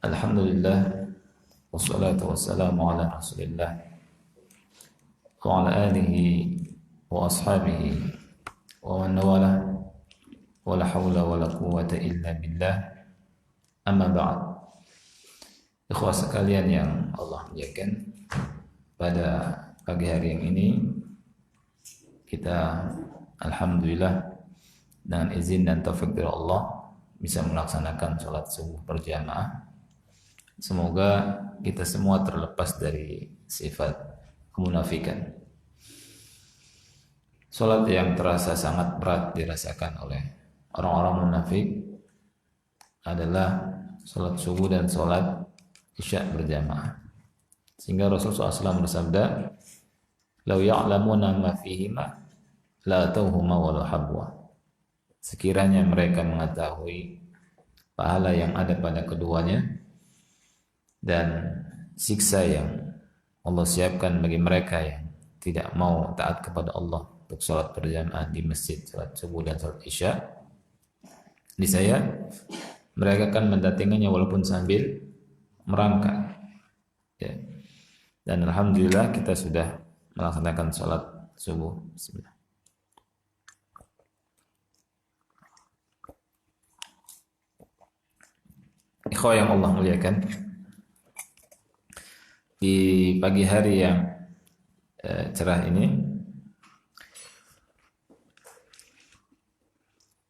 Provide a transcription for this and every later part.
Alhamdulillah wassalatu wassalamu ala Rasulillah wa ala alihi wa ashabihi wa man walah wa la hawla wa la quwwata illa billah. Amma ba'd. Ikhwah sekalian yang Allah muliakan, pada pagi hari yang ini kita alhamdulillah dengan izin dan taufik dari Allah bisa melaksanakan sholat subuh berjamaah. Semoga kita semua terlepas dari sifat kemunafikan. Sholat yang terasa sangat berat dirasakan oleh orang-orang munafik adalah sholat subuh dan sholat isya berjamaah. Sehingga Rasulullah SAW bersabda, "Lau ya'lamuna ma fihima la atauhuma wa la habwa." Sekiranya mereka mengetahui pahala yang ada pada keduanya dan siksa yang Allah siapkan bagi mereka yang tidak mau taat kepada Allah untuk sholat berjamaah di masjid, sholat subuh dan sholat isya, niscaya mereka akan mendatanginya walaupun sambil merangkak. Ya. Dan alhamdulillah kita sudah melaksanakan sholat subuh. Bismillah. Ikhwah yang Allah muliakan, di pagi hari yang cerah ini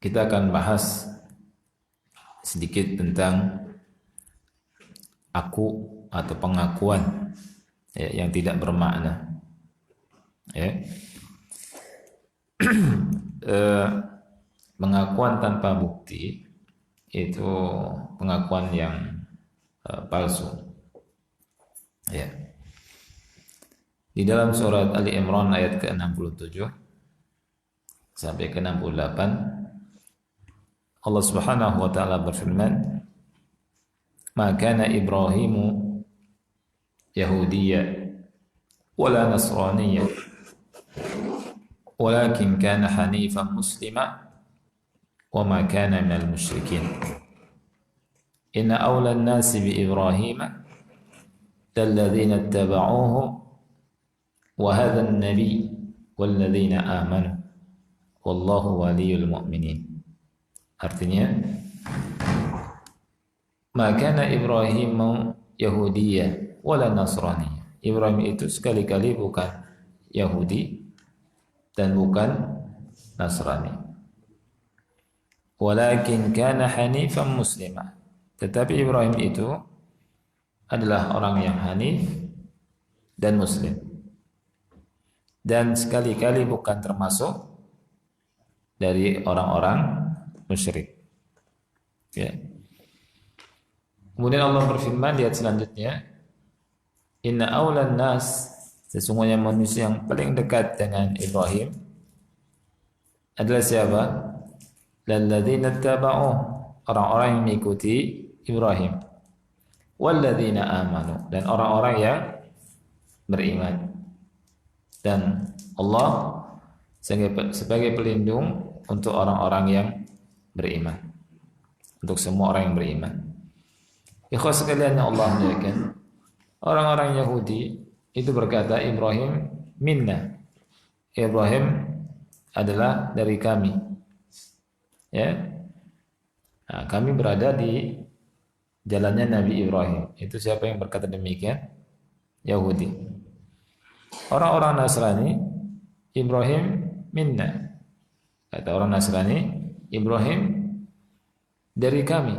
kita akan bahas sedikit tentang aku atau pengakuan yang tidak bermakna. Ya. Pengakuan tanpa bukti itu pengakuan yang palsu. Ya. Di dalam surat Ali Imran ayat ke-67 sampai ke-68 Allah Subhanahu wa taala berfirman, "Ma kana Ibrahimu Yahudiyya wala Nasraniyya walakin kana hanifan muslima wa ma kana minal musyrikin. Inna awla an-nasi bi Ibrahim الذين اتبعوه وهذا النبي والذين آمنوا والله ولي المؤمنين." Artinya, maka Ibrahim Yahudiyah wala Nasraniyah. Ibrahim itu sekali-kali bukan Yahudi dan bukan Nasrani. Walakin kana hanifan muslimah. Tetapi Ibrahim itu adalah orang yang hanif dan muslim, dan sekali-kali bukan termasuk dari orang-orang musyrik. Ya. Kemudian Allah berfirman di ayat selanjutnya, "Inna awlan nas," sesungguhnya manusia yang paling dekat dengan Ibrahim adalah siapa? "Lalladzina taba'uh," orang-orang yang mengikuti Ibrahim. "Walladzina amanu," dan orang-orang yang beriman. Dan Allah sebagai pelindung untuk orang-orang yang beriman, untuk semua orang yang beriman. Ikhwah sekalian yang Allah muliakan, orang-orang Yahudi itu berkata Ibrahim minna, Ibrahim adalah dari kami. Ya, nah, kami berada di jalannya Nabi Ibrahim. Itu siapa yang berkata demikian? Yahudi. Orang-orang Nasrani, Ibrahim minna. Kata orang Nasrani, Ibrahim dari kami.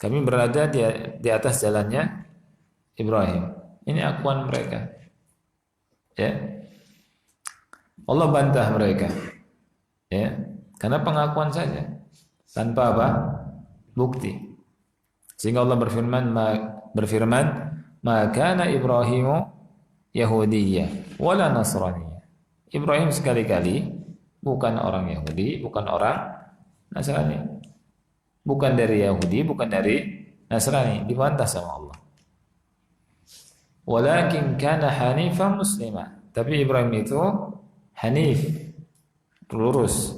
Kami berada di atas jalannya Ibrahim. Ini akuan mereka. Ya. Allah bantah mereka. Ya. Karena pengakuan saja. Tanpa apa? Bukti. Sehingga Allah berfirman, "Ma kana Ibrahimu Yahudiyya wala Nasraniyya." Ibrahim sekali-kali bukan orang Yahudi, bukan orang Nasrani. Bukan dari Yahudi, bukan dari Nasrani, dibantah sama Allah. Walakin kana hanifan muslimah. Tapi Ibrahim itu hanif, lurus,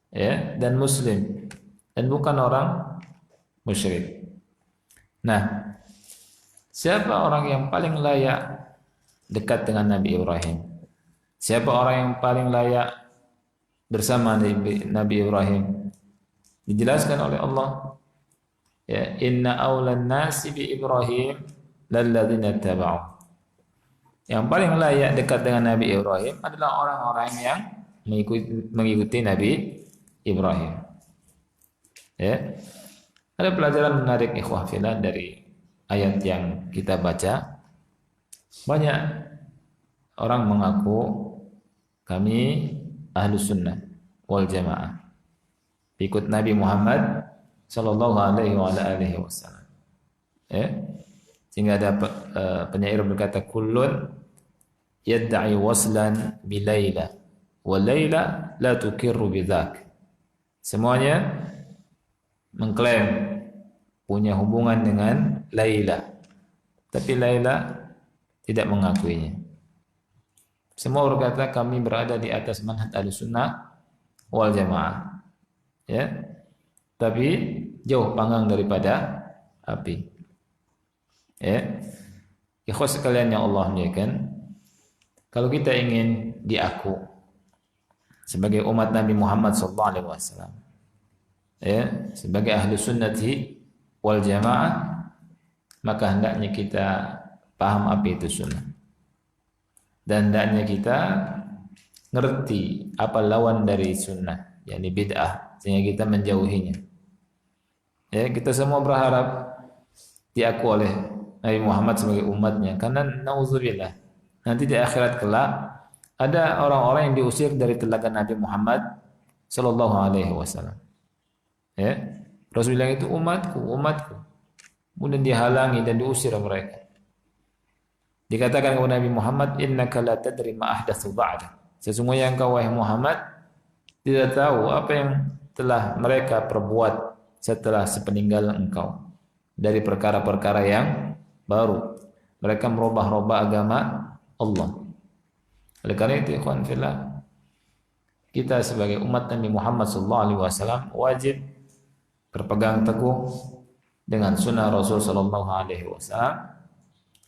ya, dan muslim, dan bukan orang musyrik. Nah, siapa orang yang paling layak dekat dengan Nabi Ibrahim? Siapa orang yang paling layak bersama Nabi Ibrahim? Dijelaskan oleh Allah, ya, inna awlan nasi bi Ibrahim lalladzina taba'u. Yang paling layak dekat dengan Nabi Ibrahim adalah orang-orang yang mengikuti Nabi Ibrahim. Ya. Ada pelajaran menarik ikhwah fillah dari ayat yang kita baca. Banyak orang mengaku kami ahlus sunnah wal jamaah, ikut Nabi Muhammad sallallahu alaihi wasallam. Ya. Sehingga ada penyair berkata kullun yad'i waslan bi Laila wa Laila la tukirru bidzak. Semuanya mengklaim punya hubungan dengan Laila, tapi Laila tidak mengakuinya. Semua berkata kami berada di atas manhaj Ahlussunnah wal Jamaah, ya, tapi jauh panggang daripada api. Ya, ikhwas sekalian yang Allah muliakan, kalau kita ingin diaku sebagai umat Nabi Muhammad SAW, ya, sebagai ahlu sunnati wal jamaah, maka hendaknya kita paham apa itu sunnah, dan hendaknya kita ngerti apa lawan dari sunnah, yakni bid'ah, sehingga kita menjauhinya. Ya, kita semua berharap diaku oleh Nabi Muhammad sebagai umatnya, karena nauzubillah nanti di akhirat kelak ada orang-orang yang diusir dari telaga Nabi Muhammad sallallahu alaihi wasallam. Ya, Rasul bilang itu umatku, umatku. Kemudian dihalangi dan diusir mereka. Dikatakan kepada Nabi Muhammad, innaka la tadri ma ahdatsu ba'da. Sesungguhnya engkau wahai Muhammad tidak tahu apa yang telah mereka perbuat setelah sepeninggal engkau dari perkara-perkara yang baru. Mereka merubah-rubah agama Allah. Oleh karena itu ikhwan fillah, kita sebagai umat Nabi Muhammad SAW wajib berpegang teguh dengan sunnah Rasul SAW.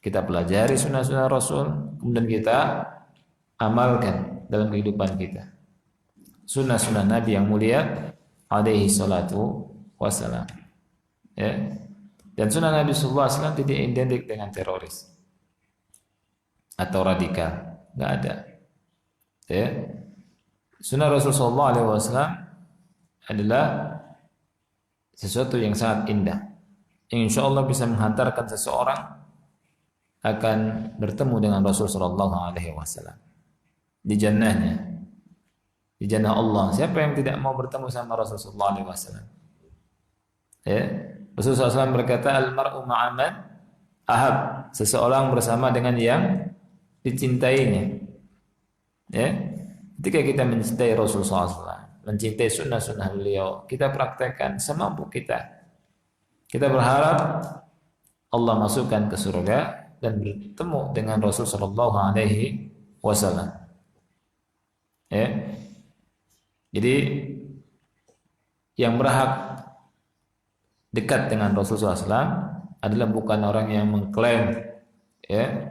Kita pelajari sunnah-sunnah Rasul, kemudian kita amalkan dalam kehidupan kita sunnah-sunnah Nabi yang mulia alaihi salatu wassalam. Ya. Dan sunnah Nabi SAW tidak identik dengan teroris atau radikal, nggak ada. Ya. Sunnah Rasulullah SAW adalah sesuatu yang sangat indah, yang insya Allah bisa menghantarkan seseorang akan bertemu dengan Rasul Sallallahu Alaihi Wasallam di jannahnya, di jannah Allah. Siapa yang tidak mau bertemu sama Rasul Sallallahu Alaihi Wasallam? Ya. Rasulullah SAW berkata, al-mar'u ma'aman ahab, seseorang bersama dengan yang dicintainya. Ya. Ketika kita mencintai Rasulullah SAW, mencintai sunnah-sunnah beliau, kita praktekkan semampu kita. Kita berharap Allah masukkan ke surga dan bertemu dengan Rasul Sallallahu Alaihi Wasallam. Ya. Jadi yang berhak dekat dengan Rasulullah SAW adalah bukan orang yang mengklaim, ya,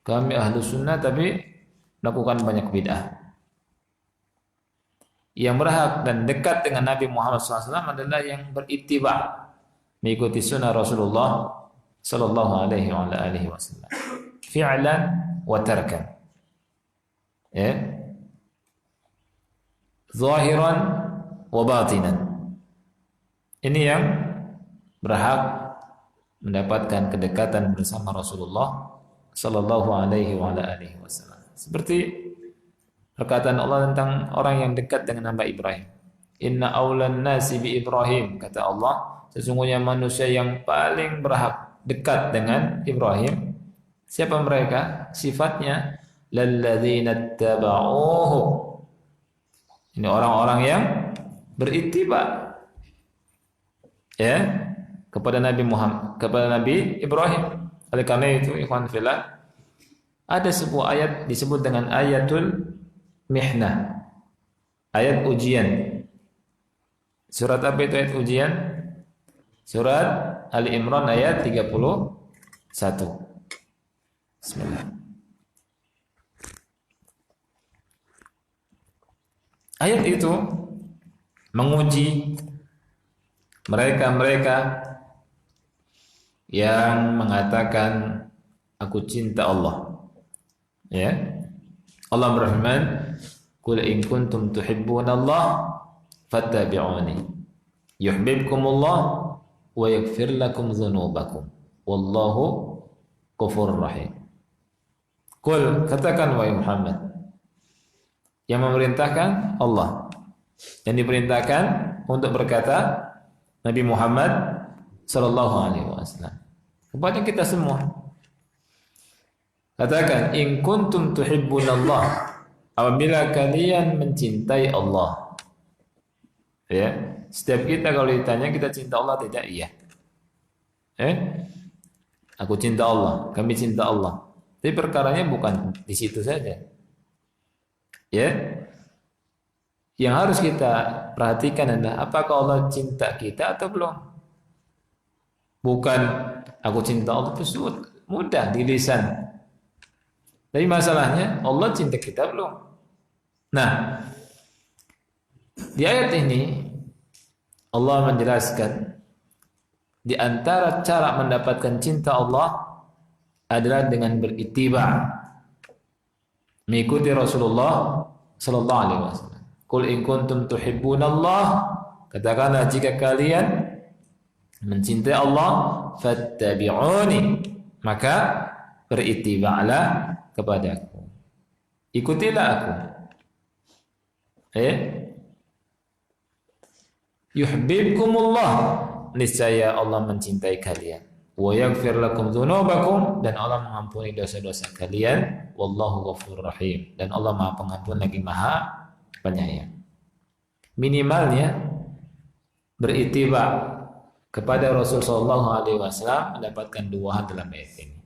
kami ahlu sunnah tapi melakukan banyak bid'ah. Yang berhak dan dekat dengan Nabi Muhammad SAW adalah yang berittiba, mengikuti sunnah Rasulullah Sallallahu Alaihi Wasallam, fi'lan wa tarkan, ya, zahiran wa batinan. Ini yang berhak mendapatkan kedekatan bersama Rasulullah Sallallahu Alaihi Wasallam. Seperti perkataan Allah tentang orang yang dekat dengan Nabi Ibrahim. Inna awlan nasi bi Ibrahim, kata Allah, sesungguhnya manusia yang paling berhak dekat dengan Ibrahim. Siapa mereka? Sifatnya lalladzina taba'uhu. Ini orang-orang yang berittiba, ya, kepada Nabi Muhammad, kepada Nabi Ibrahim. Oleh karena itu ikhwan fillah, ada sebuah ayat disebut dengan ayatul mihnah, ayat ujian. Surat apa itu ayat ujian? Surat Ali Imran ayat 31. Bismillah. Ayat itu menguji mereka-mereka yang mengatakan aku cinta Allah. Ya. Allah berfirman, "Qul in kuntum tuhibbunallah fattabi'uni yuhibbukumullah wa yaghfir lakum dzunubakum wallahu ghafurur rahim." Qul, katakan wahai Muhammad, yang memerintahkan Allah, yang diperintahkan untuk berkata Nabi Muhammad sallallahu alaihi wasallam kepada kita semua. Katakan, in kuntum tuhibbunallah, apabila kalian mencintai Allah. Ya, setiap kita kalau ditanya kita cinta Allah tidak? Iya. Aku cinta Allah, kami cinta Allah. Tapi perkaranya bukan di situ saja. Ya. Yang harus kita perhatikan adalah apakah Allah cinta kita atau belum. Bukan aku cinta Allah itu mudah di lisan. Tapi masalahnya Allah cinta kita belum. Nah, di ayat ini Allah menjelaskan di antara cara mendapatkan cinta Allah adalah dengan berittiba, mengikuti Rasulullah sallallahu alaihi wasallam. Qul in kuntum tuhibbunallah, katakanlah jika kalian mencintai Allah, fattabi'uni, maka berittibalah kepadaku, ikutilah aku. Yuhibbukumullah, niscaya Allah mencintai kalian. Wa yaghfir lakum dzunubakum, dan Allah mengampuni dosa-dosa kalian. Wallahu ghafurur rahim, dan Allah Maha Pengampun lagi Maha Penyayang. Minimalnya berittiba kepada Rasul sallallahu alaihi wasallam mendapatkan dua hal dalam ayat ini.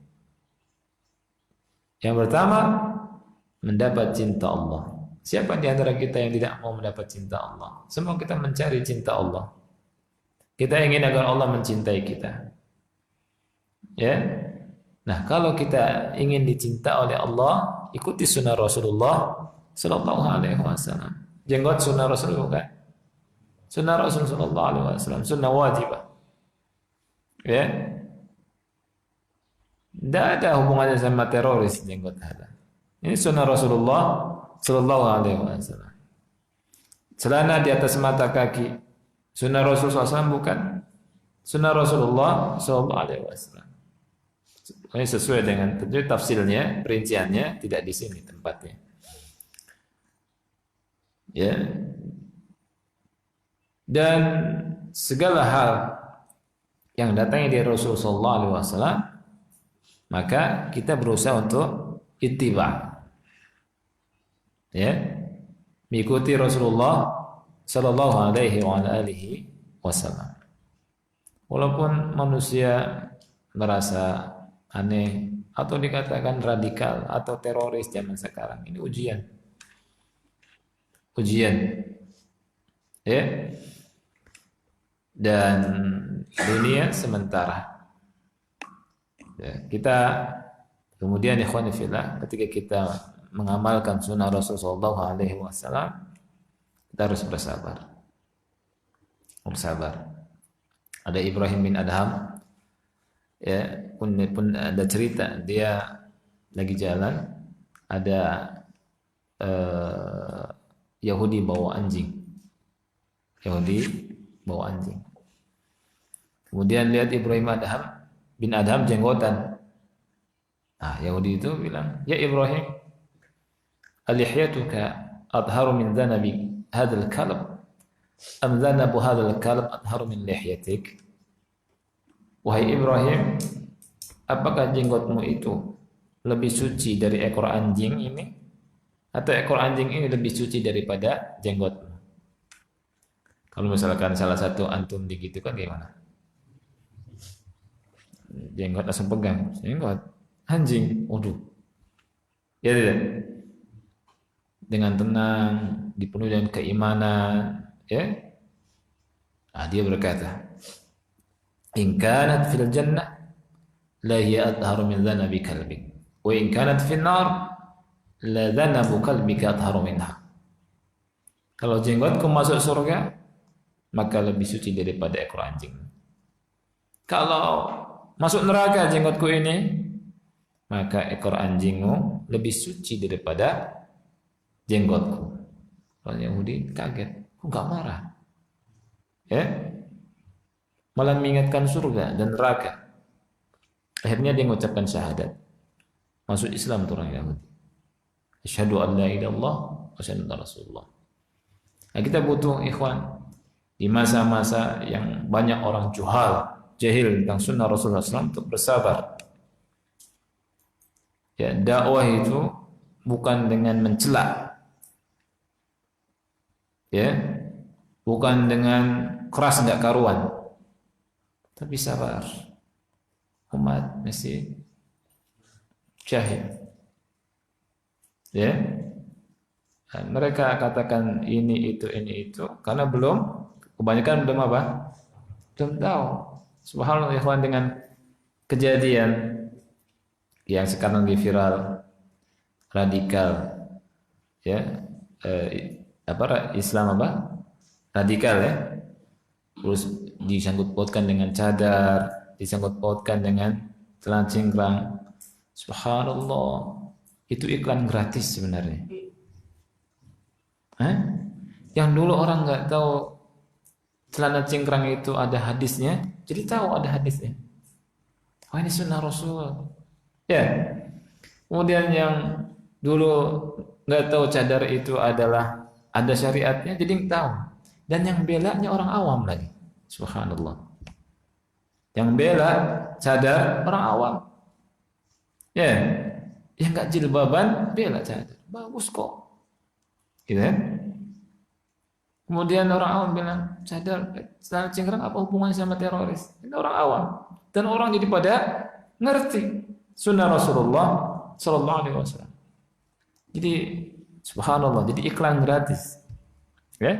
Yang pertama, mendapat cinta Allah. Siapa di antara kita yang tidak mau mendapat cinta Allah? Semua kita mencari cinta Allah. Kita ingin agar Allah mencintai kita. Ya. Nah, kalau kita ingin dicinta oleh Allah, ikuti sunnah Rasulullah sallallahu alaihi wasallam. Jenggot sunnah Rasul bukan? Sunnah Rasul sallallahu alaihi wasallam, sunnah wajibah. Ya. Tidak ada hubungannya sama teroris jenggot ada. Ini sunnah Rasulullah sallallahu alaihi wasallam. Celana di atas mata kaki, sunnah Rasulullah SAW bukan? Sunnah Rasulullah sallallahu alaihi wasallam. Ini sesuai dengan tentu tafsirnya, perinciannya tidak di sini tempatnya. Ya. Dan segala hal yang datangnya dari Rasulullah sallallahu alaihi wasallam, maka kita berusaha untuk ittiba. Ya. Mengikuti Rasulullah sallallahu alaihi wasallam. Walaupun manusia merasa aneh atau dikatakan radikal atau teroris zaman sekarang, ini ujian. Ya. Dan dunia sementara. Ya, kita kemudian ikhwan fillah, ketika kita mengamalkan sunnah Rasulullah sallallahu alaihi wasallam, kita harus bersabar. Ada Ibrahim bin Adham, ya, pun ada cerita dia lagi jalan, ada Yahudi bawa anjing. Kemudian lihat Ibrahim bin Adham jenggotan. Nah, Yahudi itu bilang, "Ya Ibrahim, alihyatuka adharu min dhanabi hadzal kalb am dhanabu hadzal kalb adharu min lihyatik?" Wahai Ibrahim, apakah jenggotmu itu lebih suci dari ekor anjing ini, atau ekor anjing ini lebih suci daripada jenggotmu? Kalau misalkan salah satu antum begitu kan gimana? Jenggot langsung pegang, jenggot anjing, waduh. Ya tidak. Dengan tenang, dipenuhi dengan keimanan, ya. Nah, dia berkata, In kanat fil jannah la hiya atharu min dhanabi kalbik. Wa in kanat fil nar la dhanabu kalbika atharu minha. Kalau jenggotku masuk surga, maka lebih suci daripada ekor anjing. Kalau masuk neraka jenggotku ini, maka ekor anjingmu lebih suci daripada jenggotku. Orang Yahudi kaget, kok nggak marah? Ya, malah mengingatkan surga dan neraka. Akhirnya dia mengucapkan syahadat, masuk Islam tuh orang Yahudi. Asyhadu an la ilaha illallah wa asyhadu anna rasulullah. Nah, kita butuh ikhwan di masa-masa yang banyak orang jahil tentang sunnah Rasulullah SAW untuk bersabar. Ya, dakwah itu bukan dengan mencela, ya, bukan dengan keras nggak karuan, tapi sabar. Umat masih jahil, ya. Dan mereka katakan ini itu karena kebanyakan belum apa? Belum tahu. Subhanallah ikhwan, dengan kejadian yang sekarang lagi viral, radikal, ya, Islam radikal, ya, terus disangkut pautkan dengan cadar, disangkut pautkan dengan celana cingkrang. Subhanallah, itu iklan gratis sebenarnya. Yang dulu orang nggak tahu celana cingkrang itu ada hadisnya, jadi tahu ada hadisnya. Oh, ini sunnah Rasul. Ya. Kemudian yang dulu nggak tahu cadar itu adalah ada syariatnya, jadi tahu. Dan yang belanya orang awam lagi. Subhanallah. Yang bela cadar orang awam. Ya. Yang nggak jilbaban bela cadar. Bagus kok. Gitu kan? Kemudian orang awam bilang, cadar celana cingkrang apa hubungannya sama teroris? Ini orang awam. Dan orang jadi pada ngerti sunnah Rasulullah Sallallahu Alaihi Wasallam. Jadi subhanallah, jadi iklan gratis, ya,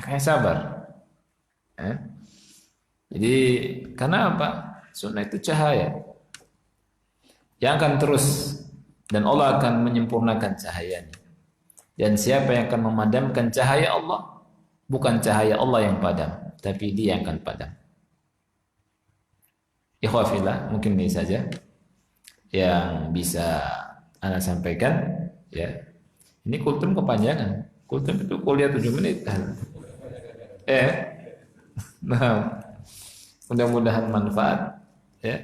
kayak sabar. Ya. Jadi karena apa? Sunnah itu cahaya yang akan terus, dan Allah akan menyempurnakan cahayanya. Dan siapa yang akan memadamkan cahaya Allah, bukan cahaya Allah yang padam, tapi dia yang akan padam. Ikhwafillah, mungkin ini saja yang bisa Anda sampaikan, ya. Ini kultum kepanjangan. Kultum itu kuliah 7 menit. Nah, mudah-mudahan manfaat, ya.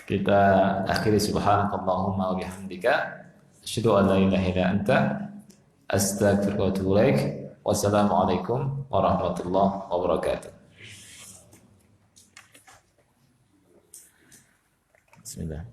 Kita akhiri subhanakallahumma wa bihamdika asyhadu an la ilaha illa anta astaghfiruka wa atubu ilaik. Wassalamualaikum warahmatullahi wabarakatuh. Bismillah.